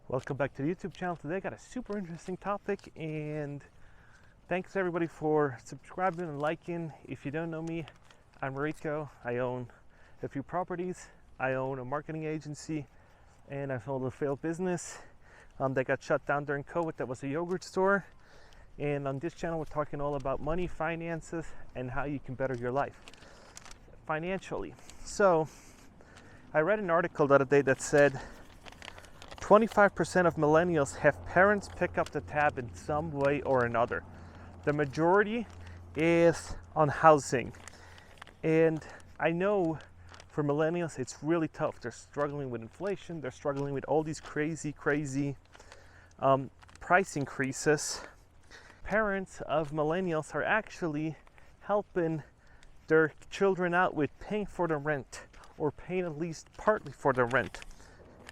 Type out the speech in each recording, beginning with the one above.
Welcome back to the YouTube channel. Today I got a super interesting topic, and thanks everybody for subscribing and liking. If you don't know me, I'm Rico. I own a few properties. I own a marketing agency, and I've sold a failed business that got shut down during COVID. That was a yogurt store. And on this channel, we're talking all about money, finances, and how you can better your life financially. So I read an article the other day that said 25% of millennials have parents pick up the tab in some way or another. The majority is on housing. And I know for millennials, it's really tough. They're struggling with inflation. They're struggling with all these crazy price increases. Parents of millennials are actually helping their children out with paying for the rent, or paying at least partly for the rent.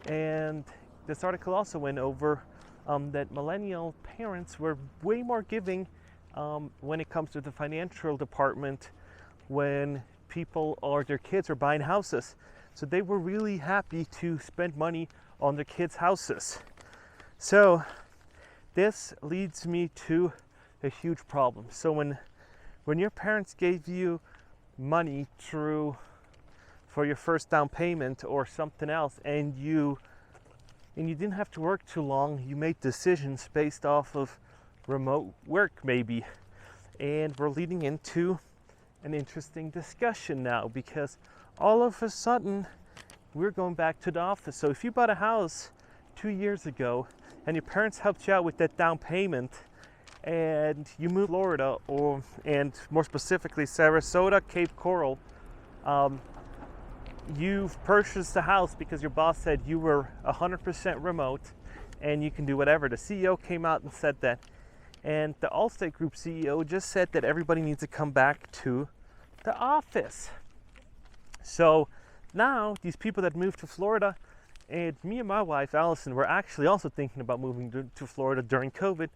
And this article also went over that millennial parents were way more giving when it comes to the financial department when people or their kids are buying houses. So they were really happy to spend money on their kids' houses. So this leads me to a huge problem. So when your parents gave you money for your first down payment or something else, and you didn't have to work too long, you made decisions based off of remote work maybe. And we're leading into an interesting discussion now, because all of a sudden we're going back to the office. So if you bought a house 2 years ago and your parents helped you out with that down payment, and you moved to Florida, and more specifically Sarasota, Cape Coral, you've purchased a house because your boss said you were 100% remote and you can do whatever. The CEO came out and said that. And the Allstate Group CEO just said that everybody needs to come back to the office. So now these people that moved to Florida, and me and my wife, Allison, were actually also thinking about moving to Florida during COVID,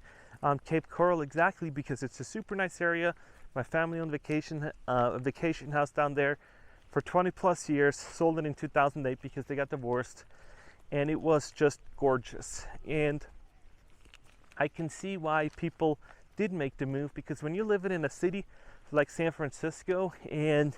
Cape Coral exactly because it's a super nice area. My family owned a vacation house down there for 20 plus years, sold it in 2008 because they got divorced, and it was just gorgeous. And I can see why people did make the move, because when you're living in a city like San Francisco and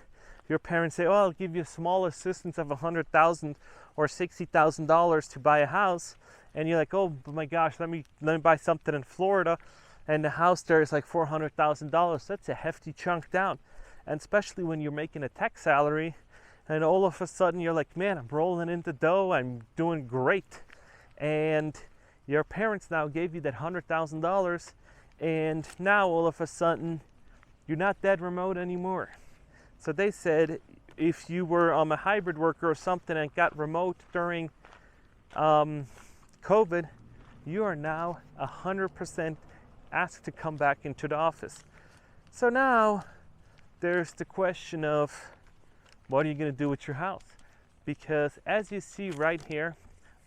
your parents say, oh, I'll give you a small assistance of $100,000 or $60,000 to buy a house, and you're like, oh my gosh, let me buy something in Florida, and the house there is like $400,000. That's a hefty chunk down. And especially when you're making a tech salary, and all of a sudden you're like, man, I'm rolling in the dough, I'm doing great. And your parents now gave you that $100,000, and now all of a sudden you're not that remote anymore. So they said if you were a hybrid worker or something and got remote during COVID, you are now 100% asked to come back into the office. So now there's the question of, what are you going to do with your house? Because as you see right here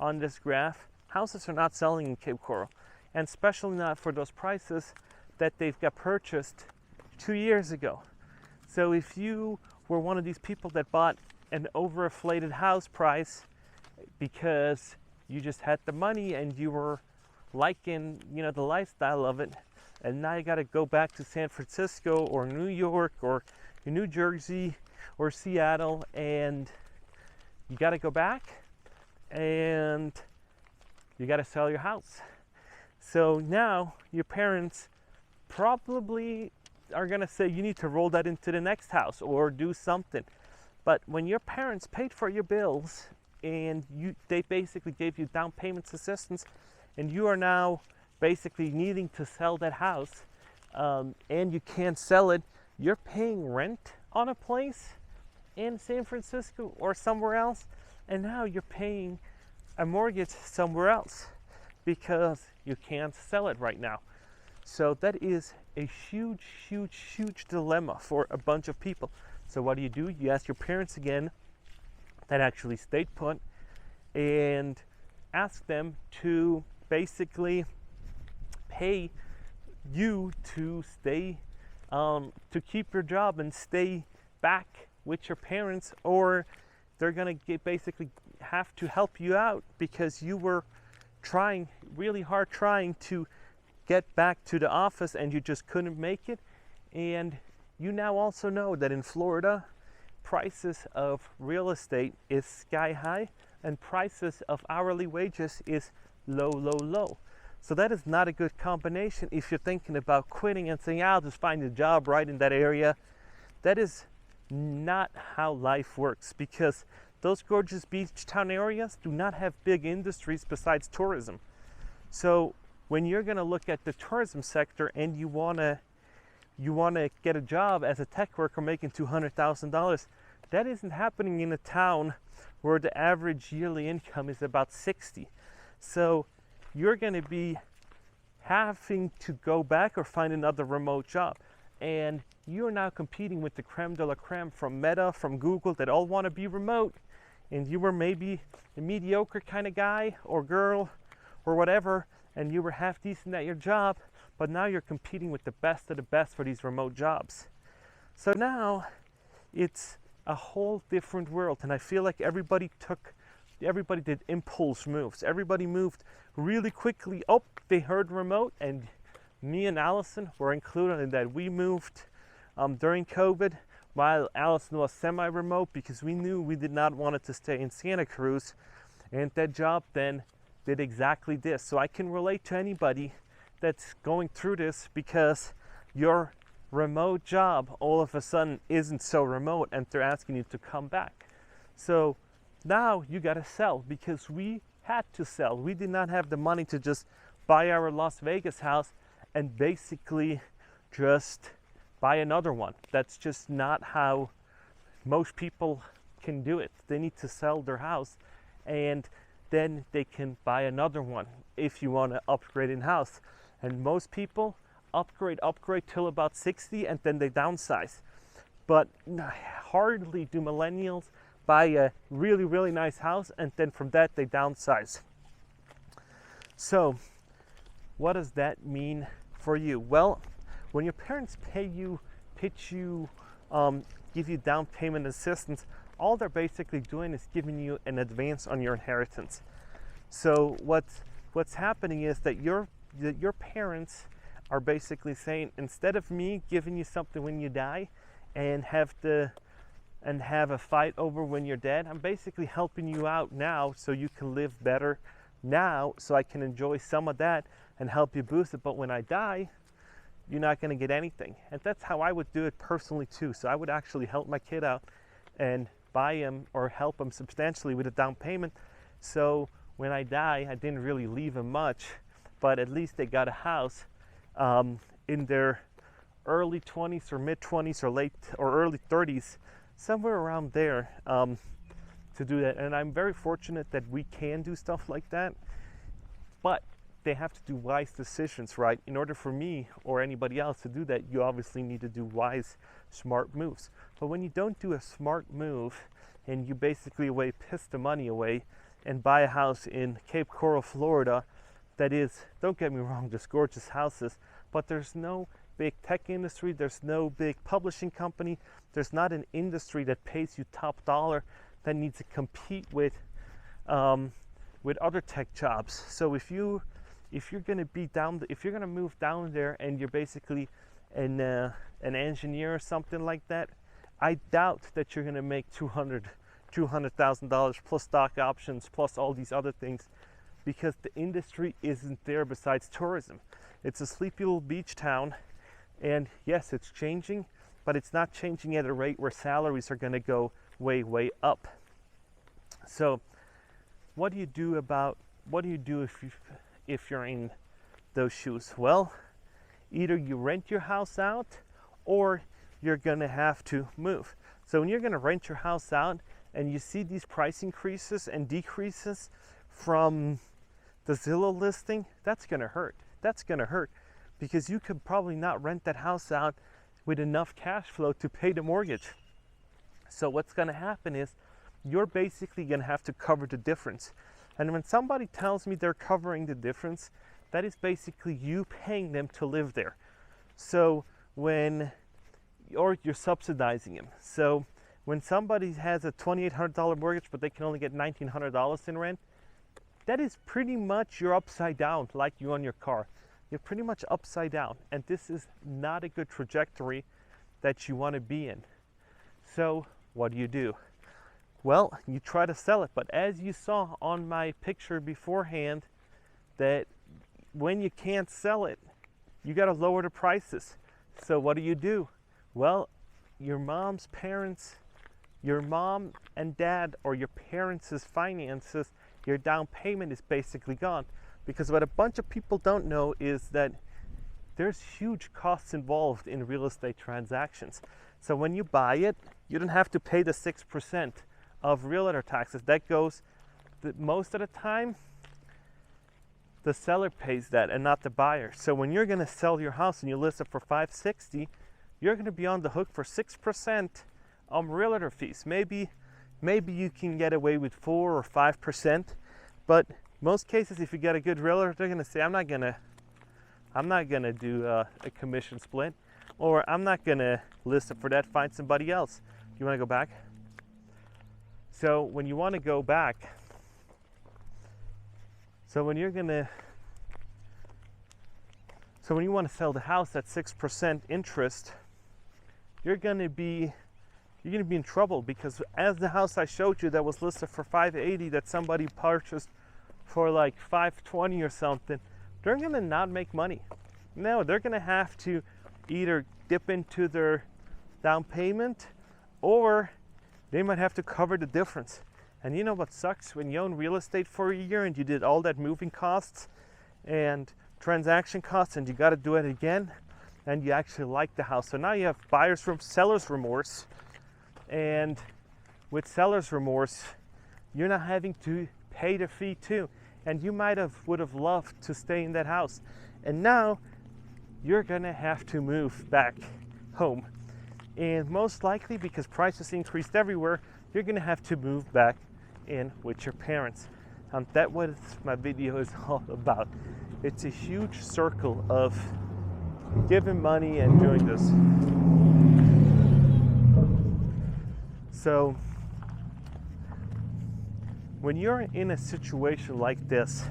on this graph, houses are not selling in Cape Coral, and especially not for those prices that they've got purchased 2 years ago. So if you were one of these people that bought an overinflated house price because you just had the money and you were liking, the lifestyle of it, and now you got to go back to San Francisco or New York or New Jersey or Seattle, and you got to go back and you got to sell your house. So now your parents probably are going to say you need to roll that into the next house or do something. But when your parents paid for your bills and they basically gave you down payments assistance, and you are now basically needing to sell that house, and you can't sell it, you're paying rent on a place in San Francisco or somewhere else, and now you're paying a mortgage somewhere else because you can't sell it right now. So that is a huge dilemma for a bunch of people. So what do? You ask your parents again that actually stayed put, and ask them to basically pay you to stay, to keep your job and stay back with your parents, or they're gonna basically have to help you out because you were trying really hard, trying to get back to the office, and you just couldn't make it. And you now also know that in Florida, prices of real estate is sky high, and prices of hourly wages is low, low, low. So that is not a good combination if you're thinking about quitting and saying, I'll just find a job right in that area. That is not how life works, because those gorgeous beach town areas do not have big industries besides tourism. So when you're going to look at the tourism sector and you want to get a job as a tech worker making $200,000, that isn't happening in a town where the average yearly income is about 60. So you're going to be having to go back or find another remote job. And you're now competing with the creme de la creme from Meta, from Google, that all want to be remote. And you were maybe a mediocre kind of guy or girl or whatever, and you were half decent at your job, but now you're competing with the best of the best for these remote jobs. So now it's a whole different world, and I feel like everybody did impulse moves. Everybody moved really quickly. Oh, they heard remote, and me and Allison were included in that. We moved during COVID, while Allison was semi-remote, because we knew we did not want it to stay in Santa Cruz, and that job then did exactly this. So I can relate to anybody that's going through this, because your remote job all of a sudden isn't so remote and they're asking you to come back. So now you got to sell, because we had to sell. We did not have the money to just buy our Las Vegas house and basically just buy another one. That's just not how most people can do it. They need to sell their house and then they can buy another one if you want to upgrade in house. And most people upgrade till about 60 and then they downsize. But hardly do millennials buy a really, really nice house and then from that they downsize. So what does that mean for you? Well, when your parents pitch you, give you down payment assistance, all they're basically doing is giving you an advance on your inheritance. So what's happening is that your parents are basically saying, instead of me giving you something when you die and have a fight over when you're dead, I'm basically helping you out now so you can live better now, so I can enjoy some of that and help you boost it. But when I die, you're not going to get anything. And that's how I would do it personally too. So I would actually help my kid out and buy him or help him substantially with a down payment. So when I die, I didn't really leave him much, but at least they got a house in their early 20s or mid 20s or late or early 30s, somewhere around there, to do that. And I'm very fortunate that we can do stuff like that, but they have to do wise decisions, right? In order for me or anybody else to do that, you obviously need to do wise, smart moves. But when you don't do a smart move and you basically piss the money away and buy a house in Cape Coral, Florida, that is, don't get me wrong, there's gorgeous houses, but there's no big tech industry, there's no big publishing company, there's not an industry that pays you top dollar that needs to compete with other tech jobs. So if you're going to move down there and you're basically an engineer or something like that, I doubt that you're going to make $200,000 plus stock options plus all these other things, because the industry isn't there besides tourism. It's a sleepy little beach town, and yes, it's changing, but it's not changing at a rate where salaries are going to go way, way up. So what do you do if you're in those shoes? Well, either you rent your house out or you're going to have to move. So when you're going to rent your house out and you see these price increases and decreases from the Zillow listing, that's going to hurt. That's going to hurt, because you could probably not rent that house out with enough cash flow to pay the mortgage. So what's going to happen is you're basically going to have to cover the difference. And when somebody tells me they're covering the difference, that is basically you paying them to live there. So or you're subsidizing them. So when somebody has a $2,800 mortgage, but they can only get $1,900 in rent, that is pretty much you're upside down, like you on your car. You're pretty much upside down, and this is not a good trajectory that you want to be in. So what do? Well, you try to sell it, but as you saw on my picture beforehand, that when you can't sell it, you got to lower the prices. So what do? Well, your mom's parents, your mom and dad, or your parents' finances, your down payment is basically gone. Because what a bunch of people don't know is that there's huge costs involved in real estate transactions. So when you buy it, you don't have to pay the 6% of realtor taxes. That goes, most of the time, the seller pays that and not the buyer. So when you're gonna sell your house and you list it for $560, you're gonna be on the hook for 6% realtor fees. Maybe you can get away with 4 or 5%, but most cases, if you get a good realtor, they're gonna say, I'm not gonna do a commission split, or I'm not gonna list it for that, find somebody else. You wanna go back? So when you wanna go back, so when you wanna sell the house at 6% interest, you're gonna be in trouble, because as the house I showed you that was listed for $580 that somebody purchased for like $520 or something, they're gonna not make money. No, they're gonna have to either dip into their down payment, or they might have to cover the difference. And you know what sucks? When you own real estate for a year and you did all that moving costs and transaction costs, and you got to do it again, and you actually like the house. So now you have seller's remorse, and with seller's remorse, you're not having to pay the fee too. And you would have loved to stay in that house. And now you're gonna have to move back home. And most likely, because prices increased everywhere, you're gonna have to move back in with your parents. That's what my video is all about. It's a huge circle of giving money and doing this. So when you're in a situation like this,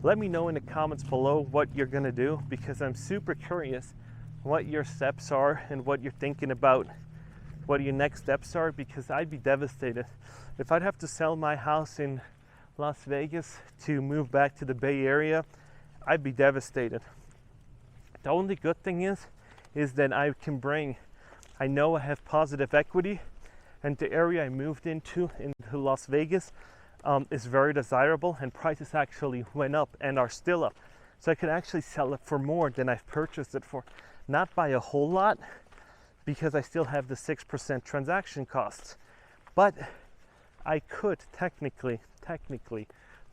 let me know in the comments below what you're gonna do, because I'm super curious what your steps are and what you're thinking about, what your next steps are, because I'd be devastated. If I'd have to sell my house in Las Vegas to move back to the Bay Area, I'd be devastated. The only good thing is that I know I have positive equity, and the area I moved into Las Vegas is very desirable, and prices actually went up and are still up. So I could actually sell it for more than I've purchased it for. Not by a whole lot, because I still have the 6% transaction costs. But I could technically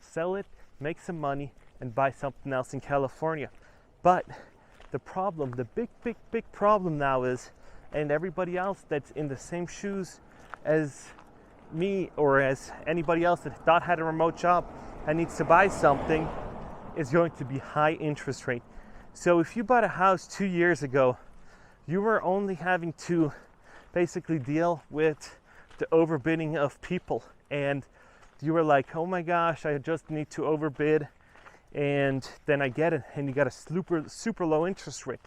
sell it, make some money, and buy something else in California. But the problem, the big problem now is, and everybody else that's in the same shoes as me, or as anybody else that thought had a remote job and needs to buy something, is going to be high interest rate. So if you bought a house 2 years ago, you were only having to basically deal with the overbidding of people, and you were like, oh my gosh, I just need to overbid, and then I get it, and you got a super low interest rate.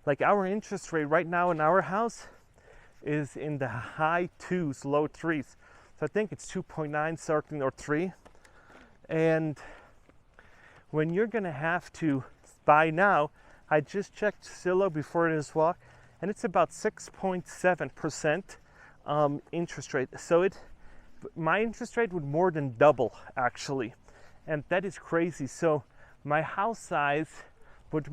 Like our interest rate right now in our house is in the high 2s, low 3s. So I think it's 2.9 something or 3. And when you're gonna have to buy now, I just checked Zillow before this walk, and it's about 6.7% interest rate. So my interest rate would more than double actually, and that is crazy. So my house size would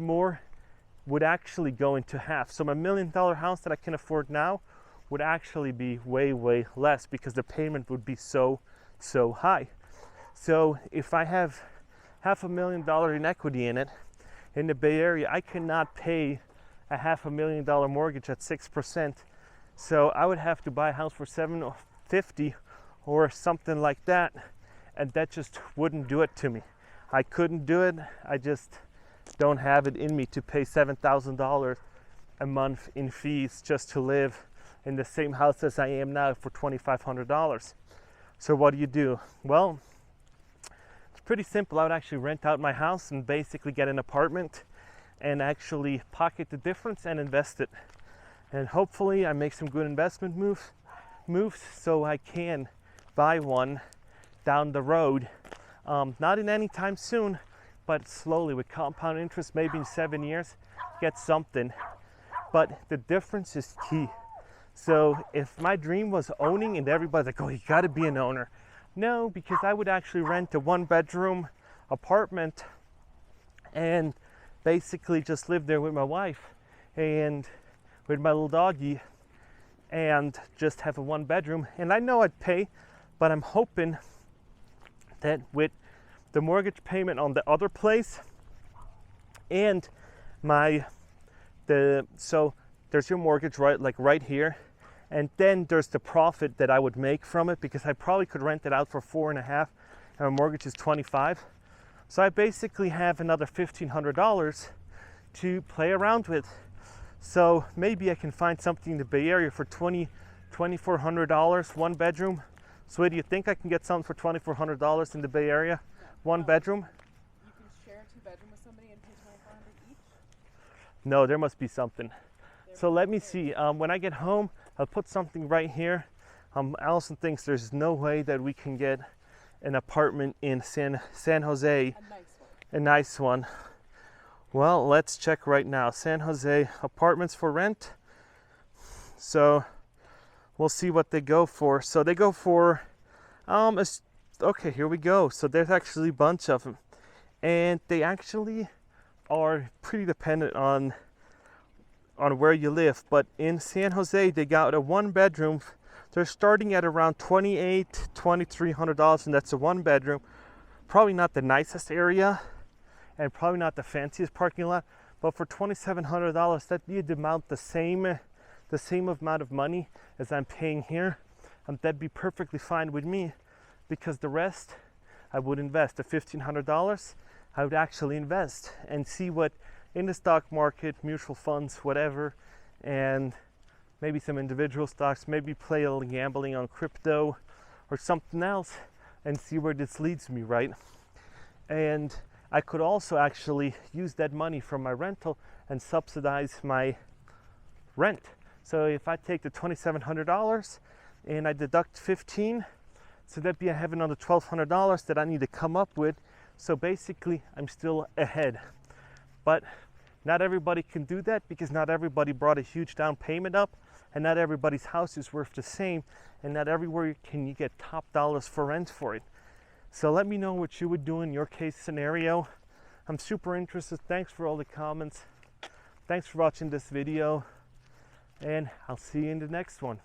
actually go into half. So my $1 million house that I can afford now would actually be way less, because the payment would be so high. So if I have $500,000 in equity in it, in the Bay Area, I cannot pay a $500,000 mortgage at 6%. So I would have to buy a house for $750,000 or something like that, and that just wouldn't do it to me. I couldn't do it. I just don't have it in me to pay $7,000 a month in fees just to live in the same house as I am now for $2,500. So what do? Well, it's pretty simple. I would actually rent out my house and basically get an apartment and actually pocket the difference and invest it. And hopefully I make some good investment moves so I can buy one down the road. Not in any time soon, but slowly with compound interest, maybe in 7 years, get something. But the difference is key. So if my dream was owning and everybody's like, oh, you gotta be an owner. No, because I would actually rent a 1-bedroom apartment and basically just live there with my wife and with my little doggy and just have a 1-bedroom. And I know I'd pay, but I'm hoping that with the mortgage payment on the other place and so there's your mortgage right here, and then there's the profit that I would make from it, because I probably could rent it out for 4.5 and my mortgage is 25. So I basically have another $1,500 to play around with. So maybe I can find something in the Bay Area for $2,400, 1 bedroom. So do you think I can get something for $2,400 in the Bay Area? No. 1 bedroom? You can share a 2-bedroom with somebody and pay $2,400 each? No, there must be something. So let me see. When I get home, I'll put something right here. Allison thinks there's no way that we can get an apartment in San Jose. A nice one. Well, let's check right now. San Jose apartments for rent. So we'll see what they go for. So they go for, okay, here we go. So there's actually a bunch of them. And they actually are pretty dependent on where you live. But in San Jose, they got a 1-bedroom. They're starting at around $2,300, and that's a 1-bedroom. Probably not the nicest area, and probably not the fanciest parking lot. But for $2,700, that'd be the same amount of money as I'm paying here. That'd be perfectly fine with me, because the rest I would invest. The $1,500 I would actually invest and see what in the stock market, mutual funds, whatever, and maybe some individual stocks, maybe play a little gambling on crypto or something else and see where this leads me, right? And I could also actually use that money from my rental and subsidize my rent. So if I take the $2,700 and I deduct 15, so that'd be I have another $1,200 that I need to come up with. So basically I'm still ahead. But not everybody can do that, because not everybody brought a huge down payment up, and not everybody's house is worth the same, and not everywhere can you get top dollars for rent for it. So let me know what you would do in your case scenario. I'm super interested. Thanks for all the comments. Thanks for watching this video, and I'll see you in the next one.